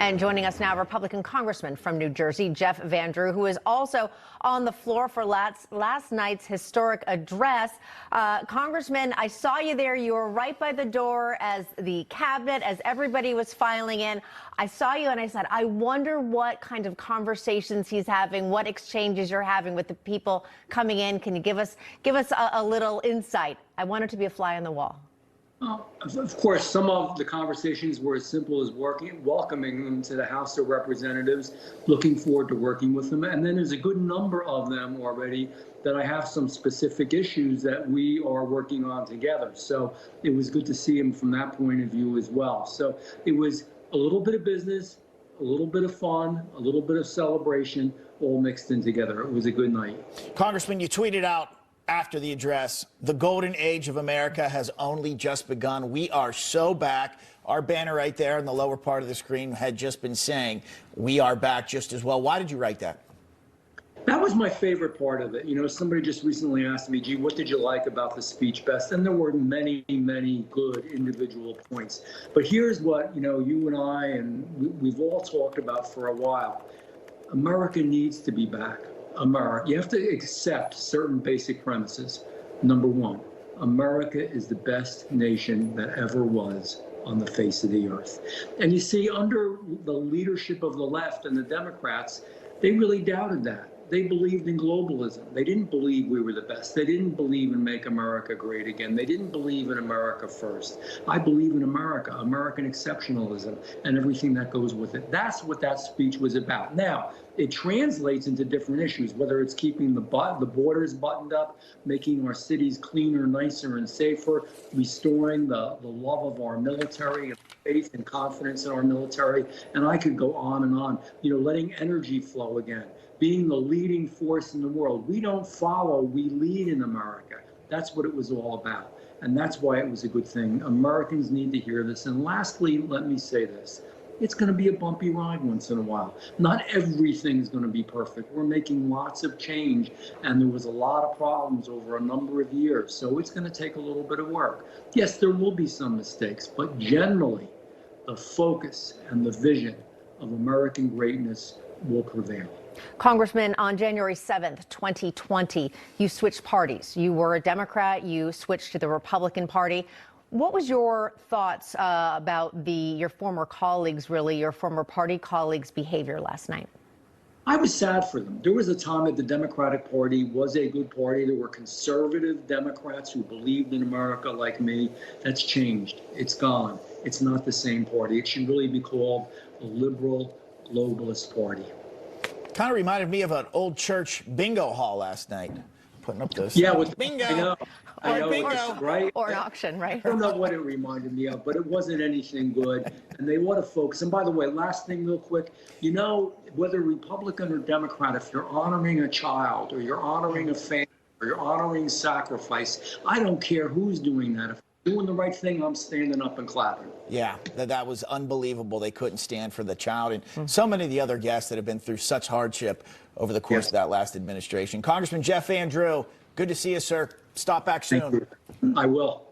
And joining us now, Republican Congressman from New Jersey, Jeff Van Drew, who is also on the floor for last night's historic address. Congressman, I saw you there. You were right by the door as the cabinet, as everybody was filing in. I saw you and I said, I wonder what kind of conversations he's having, what exchanges you're having with the people coming in. Can you give us a little insight? I want it to be a fly on the wall. Of course, some of the conversations were as simple as welcoming them to the House of Representatives, looking forward to working with them. And then there's a good number of them already that I have some specific issues that we are working on together. So it was good to see him from that point of view as well. So it was a little bit of business, a little bit of fun, a little bit of celebration, all mixed in together. It was a good night. Congressman, you tweeted out after the address, the golden age of America has only just begun. We are so back. Our banner right there in the lower part of the screen had just been saying, we are back just as well. Why did you write that? That was my favorite part of it. You know, somebody just recently asked me, gee, what did you like about the speech best? And there were many, many good individual points. But here's what, you and I and we've all talked about for a while. America needs to be back. America, you have to accept certain basic premises. Number one, America is the best nation that ever was on the face of the earth. And you see, under the leadership of the left and the Democrats, they really doubted that. They believed in globalism. They didn't believe we were the best. They didn't believe in make America great again. They didn't believe in America first. I believe in America, American exceptionalism, and everything that goes with it. That's what that speech was about. Now, it translates into different issues, whether it's keeping the borders buttoned up, making our cities cleaner, nicer, and safer, restoring the love of our military, and faith and confidence in our military, and I could go on and on. Letting energy flow again, being the leading force in the world. We don't follow, we lead in America. That's what it was all about, and that's why it was a good thing. Americans need to hear this. And lastly, let me say this. It's going to be a bumpy ride once in a while. Not everything's going to be perfect. We're making lots of change, and there was a lot of problems over a number of years, so it's going to take a little bit of work. Yes, there will be some mistakes, but generally, the focus and the vision of American greatness will prevail. Congressman, on January 7th, 2020, you switched parties. You were a Democrat. You switched to the Republican Party. What was your thoughts about your former colleagues, really, your former party colleagues' behavior last night? I was sad for them. There was a time that the Democratic Party was a good party. There were conservative Democrats who believed in America like me. That's changed. It's gone. It's not the same party. It should really be called a liberal globalist party. Kind of reminded me of an old church bingo hall last night. Putting up those. Yeah, with bingo. I know, bingo. Right? Or an auction, right? I don't know what it reminded me of, but it wasn't anything good. And they want to focus. And by the way, last thing real quick, whether Republican or Democrat, if you're honoring a child or you're honoring a family or you're honoring sacrifice, I don't care who's doing that. If I'm doing the right thing, I'm standing up and clapping. Yeah, that was unbelievable. They couldn't stand for the child. And so many of the other guests that have been through such hardship over the course of that last administration. Congressman Jeff Van Drew, good to see you, sir. Stop back soon. I will.